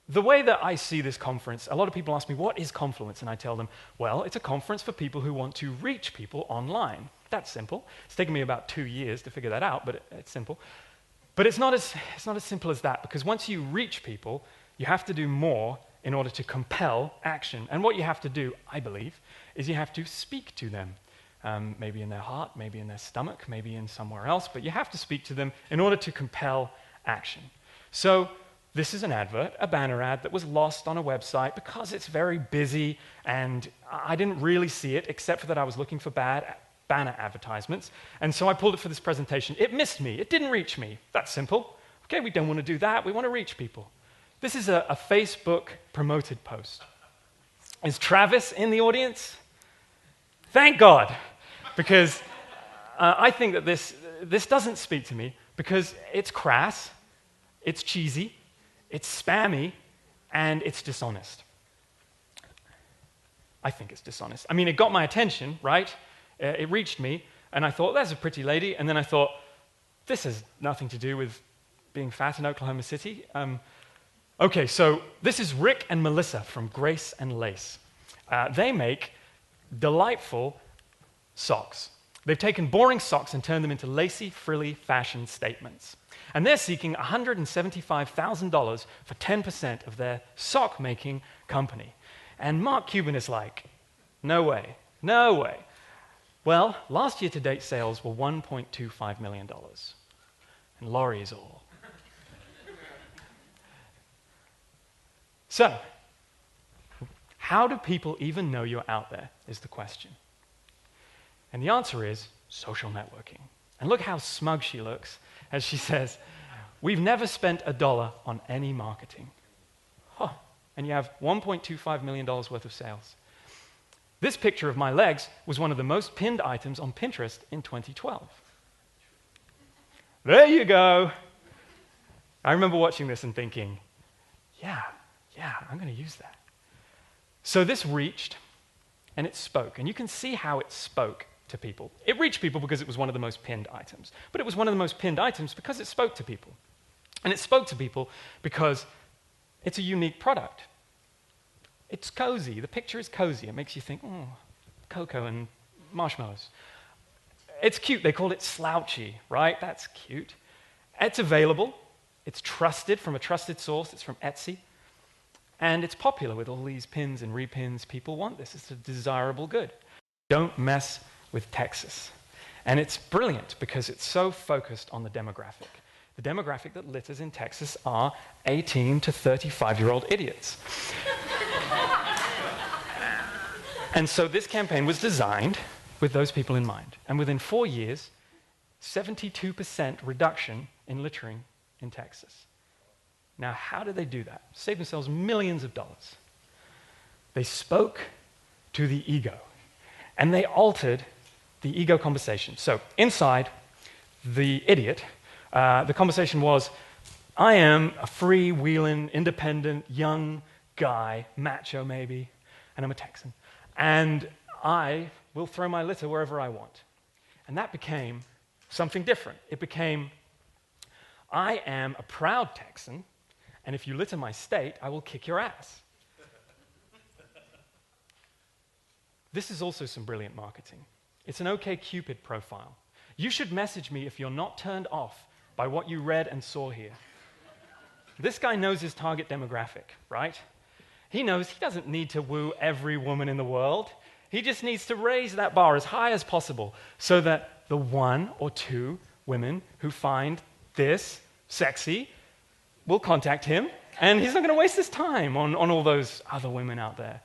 The way that I see this conference, a lot of people ask me, what is Confluence? And I tell them, well, it's a conference for people who want to reach people online. That's simple. It's taken me about 2 years to figure that out, but it's simple. But it's not as simple as that, because once you reach people, you have to do more in order to compel action. And what you have to do, I believe, is you have to speak to them. Maybe in their heart, maybe in their stomach, maybe in somewhere else, but you have to speak to them in order to compel action. So this is an advert, a banner ad that was lost on a website because it's very busy, and I didn't really see it, except for that I was looking for bad banner advertisements, and so I pulled it for this presentation. It missed me. It didn't reach me. That's simple. Okay, we don't want to do that. We want to reach people. This is a Facebook promoted post. Is Travis in the audience? Thank God, because I think that this doesn't speak to me because it's crass, it's cheesy, it's spammy, and it's dishonest. I think it's dishonest. I mean, it got my attention, right? It reached me, and I thought, there's a pretty lady, and then I thought, this has nothing to do with being fat in Oklahoma City. Okay, so this is Rick and Melissa from Grace and Lace. They make delightful socks. They've taken boring socks and turned them into lacy, frilly fashion statements. And they're seeking $175,000 for 10% of their sock-making company. And Mark Cuban is like, no way, no way. Well, last year-to-date sales were $1.25 million. And Laurie is all. So, how do people even know you're out there, is the question. And the answer is social networking. And look how smug she looks as she says, we've never spent $1 on any marketing. Huh. And you have $1.25 million worth of sales. This picture of my legs was one of the most pinned items on Pinterest in 2012. There you go. I remember watching this and thinking, yeah, I'm going to use that. So this reached, and it spoke. And you can see how it spoke to people. It reached people because it was one of the most pinned items. But it was one of the most pinned items because it spoke to people. And it spoke to people because it's a unique product. It's cozy. The picture is cozy. It makes you think, oh, cocoa and marshmallows. It's cute. They called it slouchy, right? That's cute. It's available. It's trusted from a trusted source. It's from Etsy. And it's popular with all these pins and repins. People want this. It's a desirable good. Don't mess with Texas. And it's brilliant because it's so focused on the demographic. The demographic that litters in Texas are 18 to 35-year-old idiots. And so this campaign was designed with those people in mind. And within 4 years, 72% reduction in littering in Texas. Now, how did they do that? Save themselves millions of dollars. They spoke to the ego, and they altered the ego conversation. So inside the idiot, the conversation was, I am a freewheeling, independent, young guy, macho maybe, and I'm a Texan, and I will throw my litter wherever I want. And that became something different. It became, I am a proud Texan, and if you litter my state, I will kick your ass. This is also some brilliant marketing. It's an OkCupid profile. You should message me if you're not turned off by what you read and saw here. This guy knows his target demographic, right? He knows he doesn't need to woo every woman in the world. He just needs to raise that bar as high as possible so that the 1 or 2 women who find this sexy will contact him, and he's not going to waste his time on all those other women out there.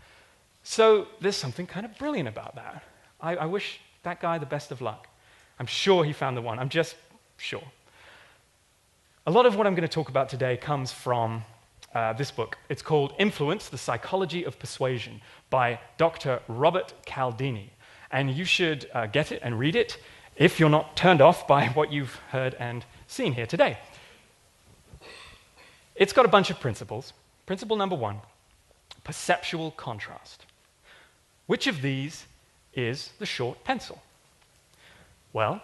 So there's something kind of brilliant about that. I wish that guy the best of luck. I'm sure he found the one. I'm just sure. A lot of what I'm going to talk about today comes from this book. It's called Influence, The Psychology of Persuasion by Dr. Robert Cialdini. And you should get it and read it if you're not turned off by what you've heard and seen here today. It's got a bunch of principles. Principle number 1, perceptual contrast. Which of these is the short pencil? Well,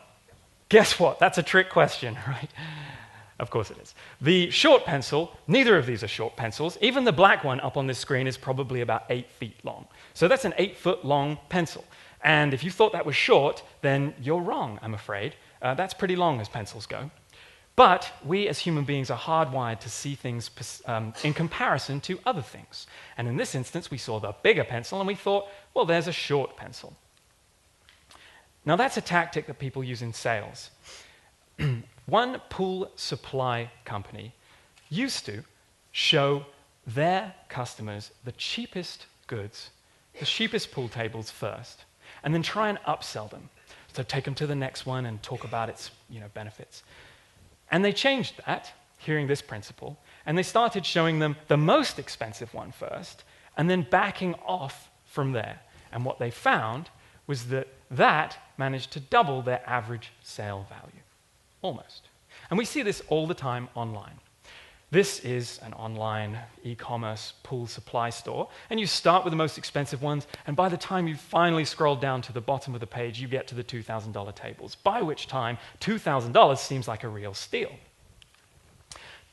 guess what? That's a trick question, right? Of course it is. The short pencil, neither of these are short pencils. Even the black one up on this screen is probably about 8 feet long. So that's an 8-foot long pencil. And if you thought that was short, then you're wrong, I'm afraid. That's pretty long as pencils go. But we as human beings are hardwired to see things in comparison to other things. And in this instance, we saw the bigger pencil and we thought, well, there's a short pencil. Now that's a tactic that people use in sales. One pool supply company used to show their customers the cheapest goods, the cheapest pool tables first, and then try and upsell them. So take them to the next one and talk about its benefits. And they changed that, hearing this principle, and they started showing them the most expensive one first, and then backing off from there. And what they found was that that managed to double their average sale value. Almost. And we see this all the time online. This is an online e-commerce pool supply store, and you start with the most expensive ones, and by the time you finally scroll down to the bottom of the page, you get to the $2,000 tables, by which time $2,000 seems like a real steal.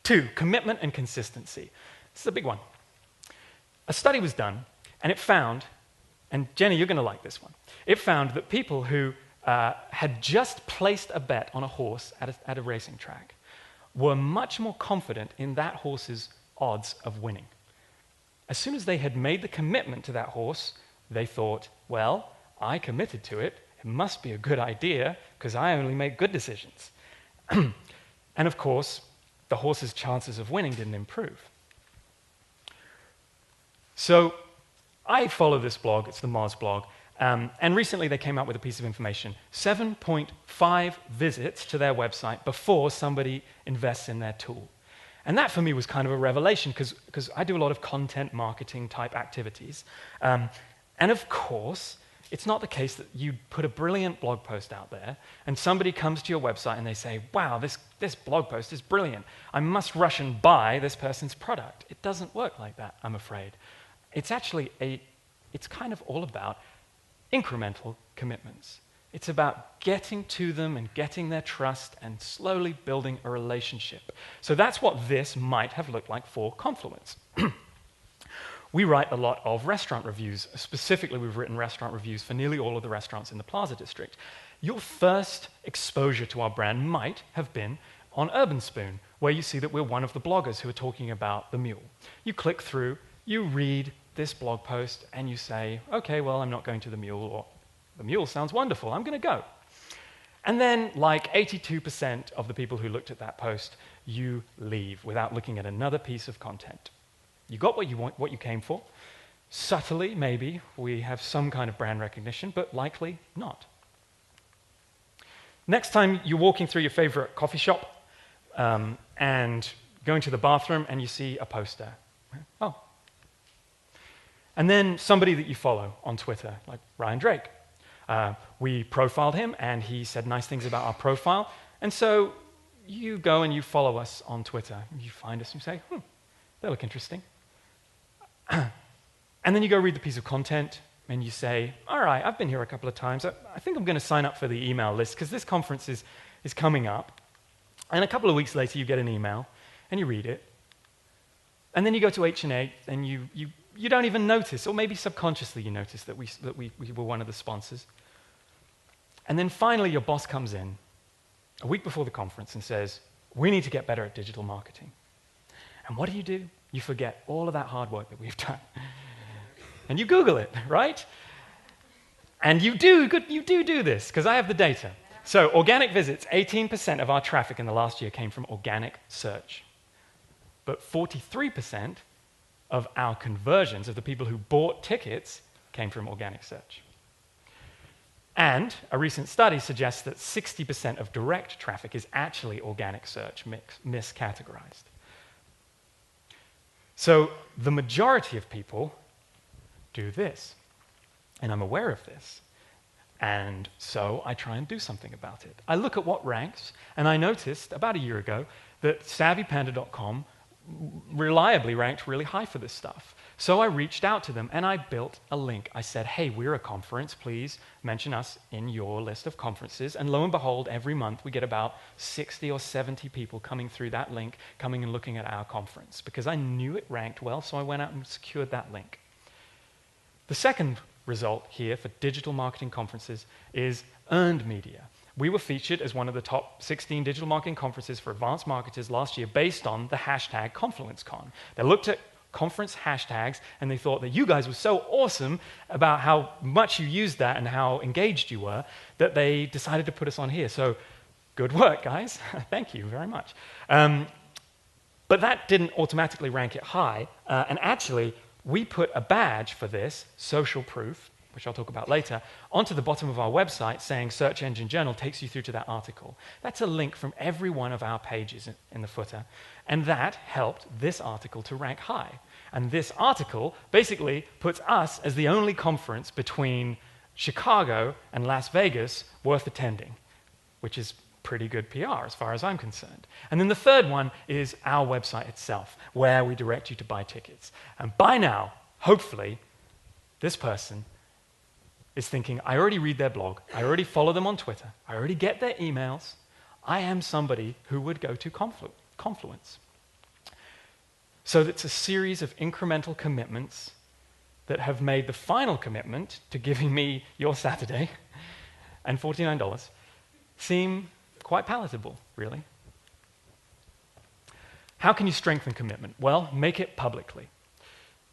2, commitment and consistency. This is a big one. A study was done, and it found, and Jenny, you're going to like this one, it found that people who had just placed a bet on a horse at a racing track were much more confident in that horse's odds of winning. As soon as they had made the commitment to that horse, they thought, well, I committed to it. It must be a good idea because I only make good decisions. And of course, the horse's chances of winning didn't improve. So I follow this blog. It's the Moz blog. And recently they came out with a piece of information, 7.5 visits to their website before somebody invests in their tool. And that for me was kind of a revelation because I do a lot of content marketing type activities. And of course, it's not the case that you put a brilliant blog post out there and somebody comes to your website and they say, wow, this blog post is brilliant. I must rush and buy this person's product. It doesn't work like that, I'm afraid. It's actually it's kind of all about incremental commitments. It's about getting to them and getting their trust and slowly building a relationship. So that's what this might have looked like for Confluence. We write a lot of restaurant reviews. Specifically, we've written restaurant reviews for nearly all of the restaurants in the Plaza District. Your first exposure to our brand might have been on Urban Spoon, where you see that we're one of the bloggers who are talking about the mule. You click through, you read this blog post, and you say, okay, well, I'm not going to the mule, or the mule sounds wonderful, I'm going to go. And then, like 82% of the people who looked at that post, you leave without looking at another piece of content. You got what you want, what you came for. Subtly, maybe, we have some kind of brand recognition, but likely not. Next time you're walking through your favorite coffee shop and going to the bathroom and you see a poster. Oh. And then somebody that you follow on Twitter, like Ryan Drake. We profiled him, and he said nice things about our profile. And so you go and you follow us on Twitter. You find us and you say, they look interesting. And then you go read the piece of content, and you say, all right, I've been here a couple of times. I think I'm going to sign up for the email list, because this conference is coming up. And a couple of weeks later, you get an email, and you read it. And then you go to H&A, and you don't even notice, or maybe subconsciously you notice that we were one of the sponsors. And then finally your boss comes in a week before the conference and says, we need to get better at digital marketing. And what do? You forget all of that hard work that we've done. And you Google it, right? And you do this, because I have the data. So organic visits, 18% of our traffic in the last year came from organic search. But 43% of our conversions, of the people who bought tickets, came from organic search. And a recent study suggests that 60% of direct traffic is actually organic search miscategorized. So the majority of people do this, and I'm aware of this. And so I try and do something about it. I look at what ranks, and I noticed about a year ago that SavvyPanda.com reliably ranked really high for this stuff. So I reached out to them and I built a link. I said, hey, we're a conference, please mention us in your list of conferences. And lo and behold, every month we get about 60 or 70 people coming through that link, coming and looking at our conference, because I knew it ranked well, so I went out and secured that link. The second result here for digital marketing conferences is earned media. We were featured as one of the top 16 digital marketing conferences for advanced marketers last year based on the hashtag ConfluenceCon. They looked at conference hashtags and they thought that you guys were so awesome about how much you used that and how engaged you were that they decided to put us on here. So good work, guys. Thank you very much. But that didn't automatically rank it high. And actually, we put a badge for this, social proof, which I'll talk about later, onto the bottom of our website saying Search Engine Journal takes you through to that article. That's a link from every one of our pages in the footer. And that helped this article to rank high. And this article basically puts us as the only conference between Chicago and Las Vegas worth attending, which is pretty good PR as far as I'm concerned. And then the third one is our website itself, where we direct you to buy tickets. And by now, hopefully, this person is thinking, I already read their blog, I already follow them on Twitter, I already get their emails, I am somebody who would go to Confluence. So it's a series of incremental commitments that have made the final commitment to giving me your Saturday and $49 seem quite palatable, really. How can you strengthen commitment? Well, make it publicly.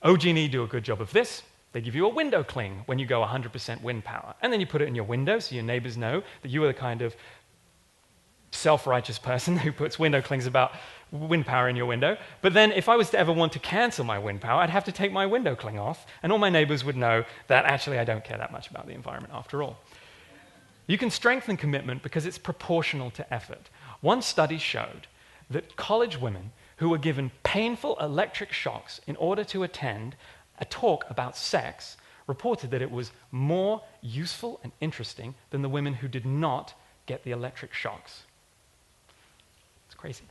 OG&E do a good job of this. They give you a window cling when you go 100% wind power. And then you put it in your window so your neighbors know that you are the kind of self-righteous person who puts window clings about wind power in your window. But then if I was to ever want to cancel my wind power, I'd have to take my window cling off, and all my neighbors would know that actually I don't care that much about the environment after all. You can strengthen commitment because it's proportional to effort. One study showed that college women who were given painful electric shocks in order to attend a talk about sex reported that it was more useful and interesting than the women who did not get the electric shocks. It's crazy.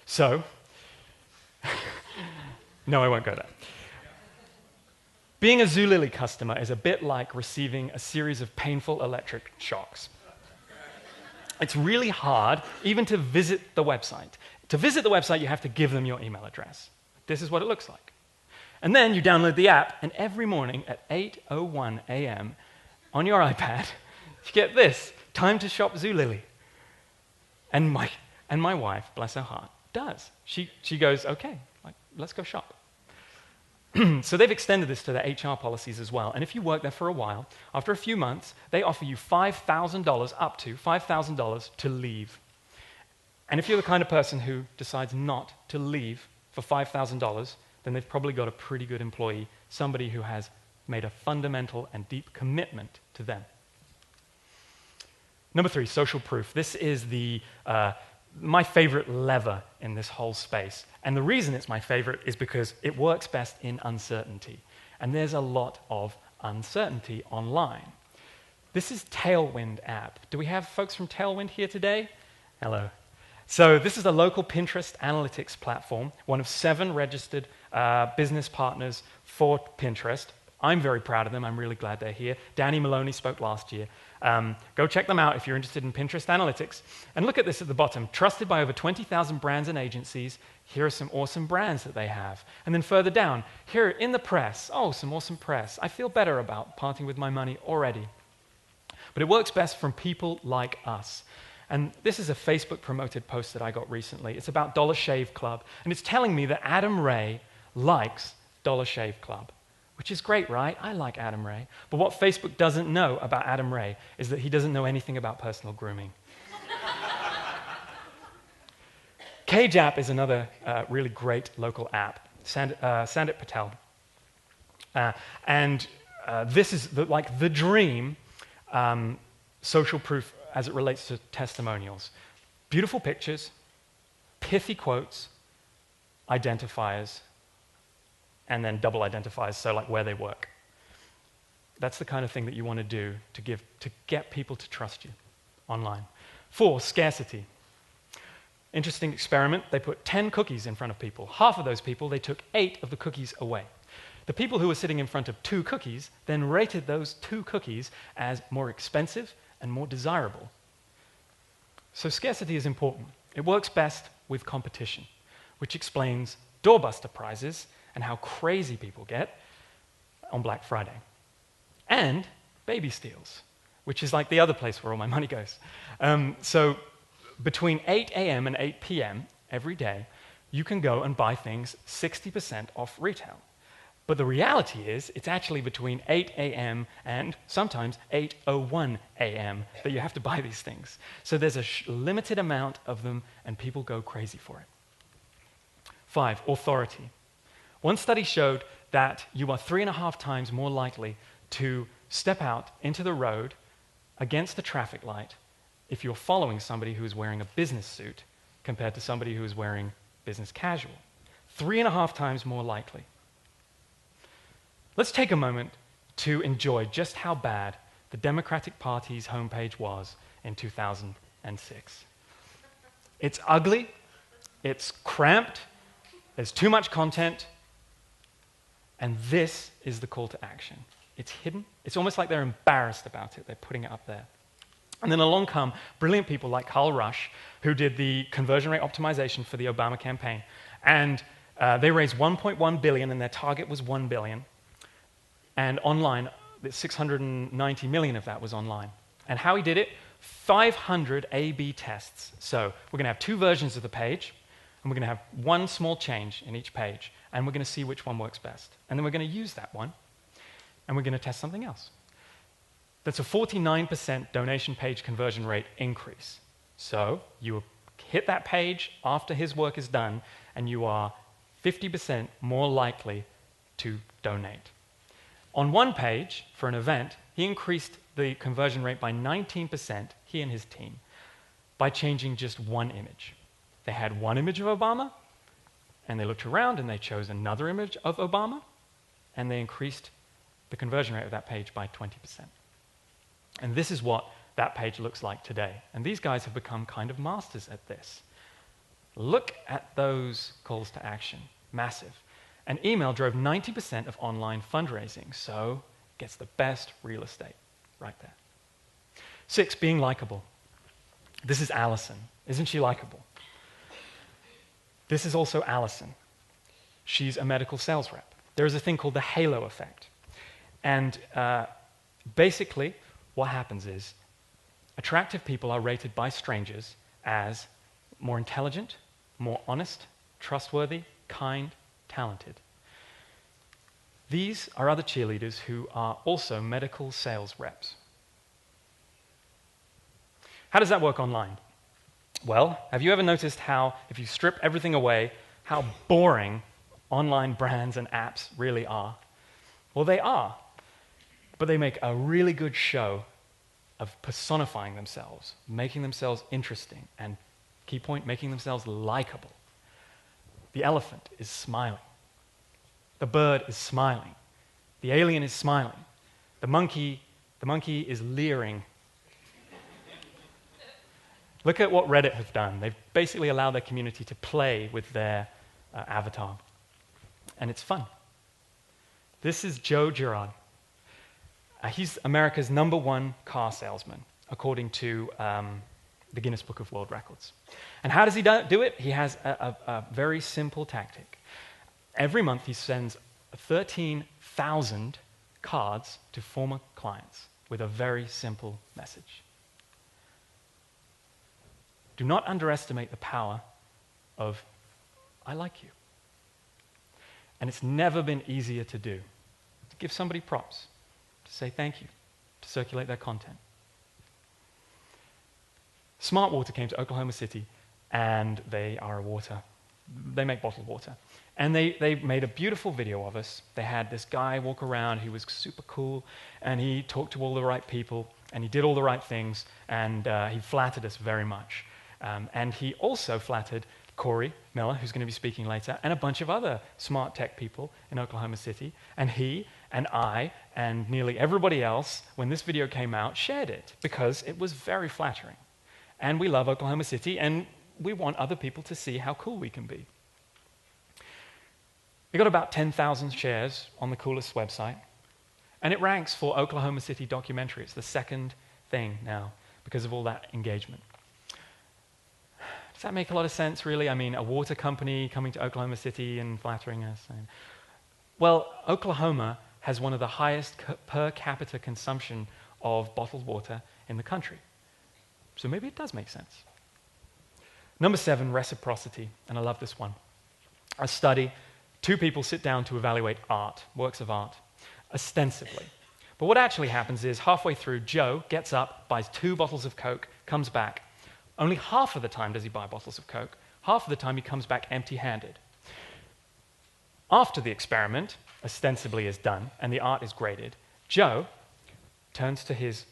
So, no, I won't go there. Being a Zulily customer is a bit like receiving a series of painful electric shocks. It's really hard even to visit the website. To visit the website, you have to give them your email address. This is what it looks like. And then you download the app, and every morning at 8:01 a.m. on your iPad, you get this, time to shop Zulily. And my wife, bless her heart, does. She goes, okay, let's go shop. So they've extended this to their HR policies as well. And if you work there for a while, after a few months, they offer you $5,000, up to $5,000 to leave. And if you're the kind of person who decides not to leave for $5,000, then they've probably got a pretty good employee, somebody who has made a fundamental and deep commitment to them. Number 3, social proof. This is my favorite lever in this whole space. And the reason it's my favorite is because it works best in uncertainty. And there's a lot of uncertainty online. This is Tailwind app. Do we have folks from Tailwind here today? Hello. So this is a local Pinterest analytics platform, one of 7 registered business partners for Pinterest. I'm very proud of them. I'm really glad they're here. Danny Maloney spoke last year. Go check them out if you're interested in Pinterest analytics. And look at this at the bottom. Trusted by over 20,000 brands and agencies. Here are some awesome brands that they have. And then further down, here in the press. Oh, some awesome press. I feel better about parting with my money already. But it works best from people like us. And this is a Facebook-promoted post that I got recently. It's about Dollar Shave Club. And it's telling me that Adam Ray likes Dollar Shave Club. Which is great, right? I like Adam Ray. But what Facebook doesn't know about Adam Ray is that he doesn't know anything about personal grooming. Cage App is another really great local app. Sandit Patel. This is the dream social proof as it relates to testimonials. Beautiful pictures, pithy quotes, identifiers, and then double identifiers, so like where they work. That's the kind of thing that you want to do to get people to trust you online. 4, scarcity. Interesting experiment. They put 10 cookies in front of people. Half of those people, they took 8 of the cookies away. The people who were sitting in front of 2 cookies then rated those 2 cookies as more expensive and more desirable. So scarcity is important. It works best with competition, which explains doorbuster prizes and how crazy people get on Black Friday. And baby steals, which is like the other place where all my money goes. So between 8 a.m. and 8 p.m. every day, you can go and buy things 60% off retail. But the reality is, it's actually between 8 a.m. and sometimes 8:01 a.m. that you have to buy these things. So there's a limited amount of them, and people go crazy for it. 5, authority. One study showed that you are 3.5 times more likely to step out into the road against a traffic light if you're following somebody who is wearing a business suit compared to somebody who is wearing business casual. 3.5 times more likely. Let's take a moment to enjoy just how bad the Democratic Party's homepage was in 2006. It's ugly, it's cramped, there's too much content, and this is the call to action. It's hidden. It's almost like they're embarrassed about it. They're putting it up there. And then along come brilliant people like Carl Rush, who did the conversion rate optimization for the Obama campaign. And they raised $1.1 billion, and their target was $1 billion. And online, 690 million of that was online. And how he did it? 500 A/B tests. So we're going to have 2 versions of the page, and we're going to have one small change in each page, and we're going to see which one works best. And then we're going to use that one, and we're going to test something else. That's a 49% donation page conversion rate increase. So you hit that page after his work is done, and you are 50% more likely to donate. On one page, for an event, he increased the conversion rate by 19%, he and his team, by changing just one image. They had one image of Obama, and they looked around and they chose another image of Obama, and they increased the conversion rate of that page by 20%. And this is what that page looks like today. And these guys have become kind of masters at this. Look at those calls to action. Massive. And email drove 90% of online fundraising, so gets the best real estate right there. 6, being likable. This is Allison. Isn't she likable? This is also Allison. She's a medical sales rep. There is a thing called the halo effect. And basically, what happens is attractive people are rated by strangers as more intelligent, more honest, trustworthy, kind, talented. These are other cheerleaders who are also medical sales reps. How does that work online? Well, have you ever noticed how, if you strip everything away, how boring online brands and apps really are? Well, they are, but they make a really good show of personifying themselves, making themselves interesting, and, key point, making themselves likable. The elephant is smiling. The bird is smiling. The alien is smiling. The monkey is leering. Look at what Reddit have done. They've basically allowed their community to play with their avatar. And it's fun. This is Joe Girard. He's America's #1 car salesman, according to the Guinness Book of World Records. And how does he do it? He has a very simple tactic. Every month he sends 13,000 cards to former clients with a very simple message. Do not underestimate the power of, I like you. And it's never been easier to do. To give somebody props, to say thank you, to circulate their content. Smart Water came to Oklahoma City, and they make bottled water. And they made a beautiful video of us. They had this guy walk around, he was super cool, and he talked to all the right people, and he did all the right things, and he flattered us very much. And he also flattered Corey Miller, who's going to be speaking later, and a bunch of other smart tech people in Oklahoma City. And he and I and nearly everybody else, when this video came out, shared it because it was very flattering. And we love Oklahoma City, and we want other people to see how cool we can be. It got about 10,000 shares on the coolest website, and it ranks for Oklahoma City documentary. It's the second thing now because of all that engagement. Does that make a lot of sense, really? I mean, a water company coming to Oklahoma City and flattering us. Well, Oklahoma has one of the highest per capita consumption of bottled water in the country. So maybe it does make sense. Number 7, reciprocity, and I love this one. A study, 2 people sit down to evaluate art, works of art, ostensibly. But what actually happens is halfway through, Joe gets up, buys 2 bottles of Coke, comes back. Only half of the time does he buy bottles of Coke. Half of the time he comes back empty-handed. After the experiment, ostensibly is done, and the art is graded, Joe turns to his,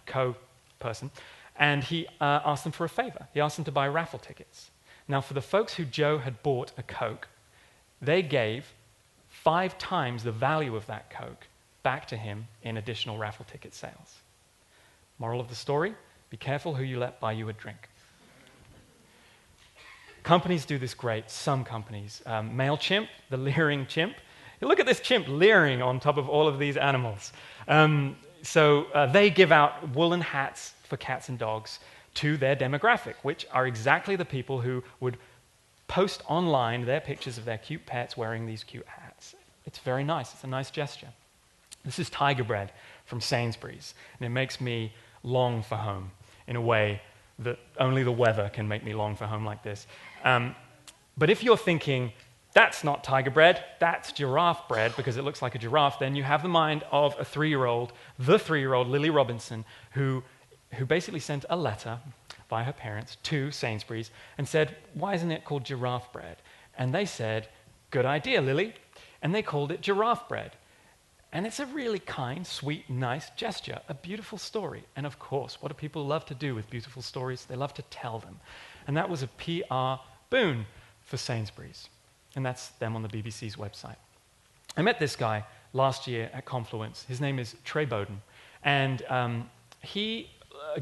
co-person, and he asks them for a favor. He asks them to buy raffle tickets. Now, for the folks who Joe had bought a Coke, they gave 5 times the value of that Coke back to him in additional raffle ticket sales. Moral of the story, be careful who you let buy you a drink. Companies do this great, some companies. MailChimp, the leering chimp. Look at this chimp leering on top of all of these animals. So they give out woolen hats for cats and dogs to their demographic, which are exactly the people who would post online their pictures of their cute pets wearing these cute hats. It's very nice. It's a nice gesture. This is Tiger Bread from Sainsbury's, and it makes me long for home in a way that only the weather can make me long for home like this. But if you're thinking, that's not Tiger Bread, that's giraffe bread because it looks like a giraffe, then you have the mind of a 3-year-old, the 3-year-old Lily Robinson, who basically sent a letter by her parents to Sainsbury's and said, why isn't it called giraffe bread? And they said, good idea, Lily. And they called it giraffe bread. And it's a really kind, sweet, nice gesture, a beautiful story. And of course, what do people love to do with beautiful stories? They love to tell them. And that was a PR boon for Sainsbury's. And that's them on the BBC's website. I met this guy last year at Confluence. His name is Trey Bowden. And he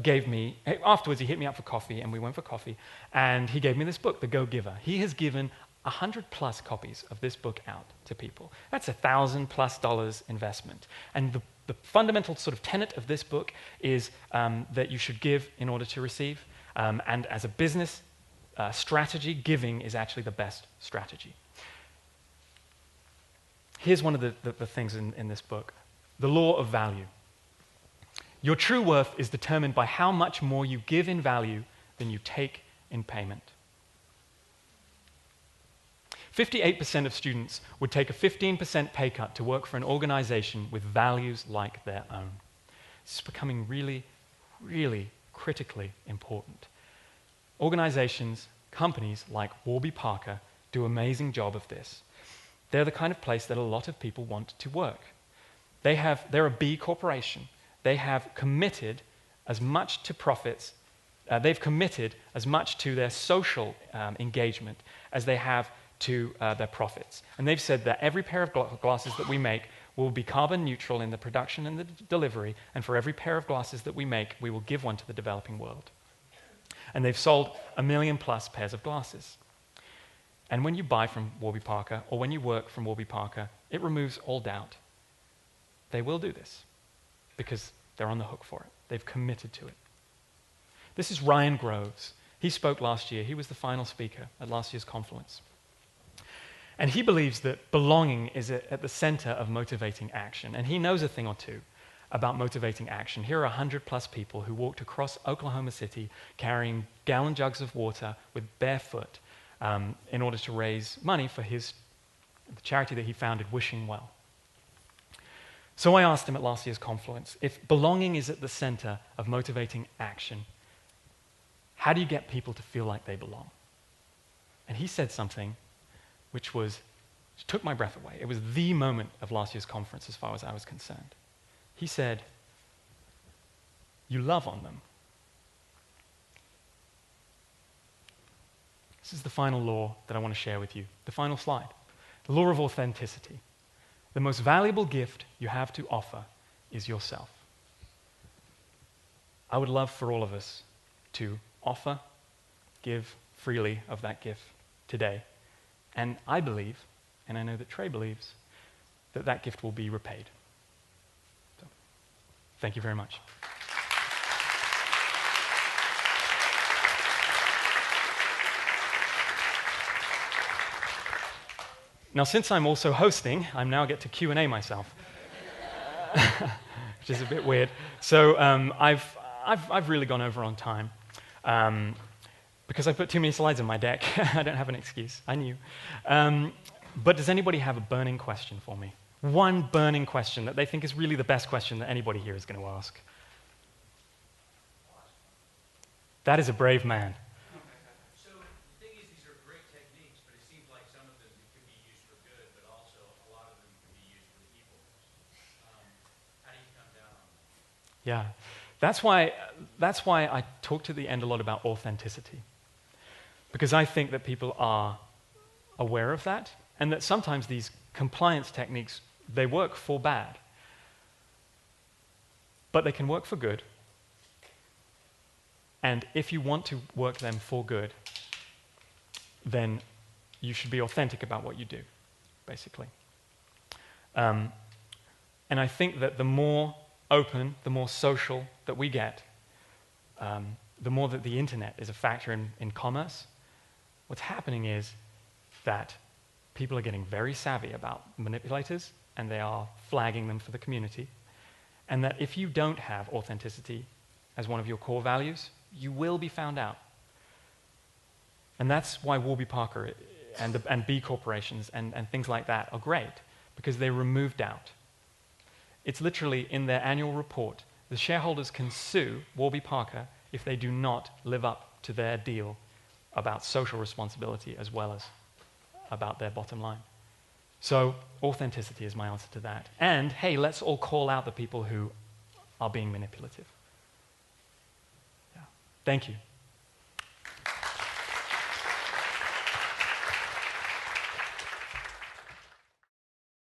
gave me, afterwards he hit me up for coffee, and we went for coffee, and he gave me this book, The Go-Giver. He has given 100+ copies of this book out to people. That's $1,000+ investment. And the fundamental sort of tenet of this book is that you should give in order to receive. And as a business strategy, giving is actually the best strategy. Here's one of the things in this book. The law of value. Your true worth is determined by how much more you give in value than you take in payment. 58% of students would take a 15% pay cut to work for an organization with values like their own. This is becoming really, really critically important. Organizations, companies like Warby Parker do an amazing job of this. They're the kind of place that a lot of people want to work. They're a B corporation. They have committed as much to profits, they've committed as much to their social engagement as they have to their profits. And they've said that every pair of glasses that we make will be carbon neutral in the production and the delivery, and for every pair of glasses that we make, we will give one to the developing world. And they've sold 1 million+ pairs of glasses. And when you buy from Warby Parker, or when you work from Warby Parker, it removes all doubt. They will do this, because they're on the hook for it. They've committed to it. This is Ryan Groves. He spoke last year. He was the final speaker at last year's Confluence. And he believes that belonging is at the center of motivating action. And he knows a thing or two about motivating action. Here are 100+ people who walked across Oklahoma City carrying gallon jugs of water with barefoot in order to raise money for the charity that he founded, Wishing Well. So I asked him at last year's Confluence, if belonging is at the center of motivating action, how do you get people to feel like they belong? And he said something which took my breath away. It was the moment of last year's conference as far as I was concerned. He said, you love on them. This is the final law that I want to share with you, the final slide. The law of authenticity. The most valuable gift you have to offer is yourself. I would love for all of us to offer give freely of that gift today. And I believe, and I know that Trey believes, that that gift will be repaid. So, thank you very much. Now, since I'm also hosting, I now get to Q&A myself, which is a bit weird. So I've really gone over on time because I put too many slides in my deck. I don't have an excuse. I knew. But does anybody have a burning question for me? One burning question that they think is really the best question that anybody here is going to ask. That is a brave man. So the thing is, these are great techniques, but it seems like some of them could be used for good, but also a lot of them could be used for evil. How do you come down on that? Yeah, that's why I talked at the end a lot about authenticity, because I think that people are aware of that, and that sometimes these compliance techniques, they work for bad, but they can work for good. And if you want to work them for good, then you should be authentic about what you do, basically. And I think that the more open, the more social that we get, the more that the internet is a factor in commerce, what's happening is that people are getting very savvy about manipulators, and they are flagging them for the community. And that if you don't have authenticity as one of your core values, you will be found out. And that's why Warby Parker and B corporations and things like that are great, because they remove doubt. It's literally in their annual report, the shareholders can sue Warby Parker if they do not live up to their deal about social responsibility as well as about their bottom line. So authenticity is my answer to that. And hey, let's all call out the people who are being manipulative. Yeah. Thank you.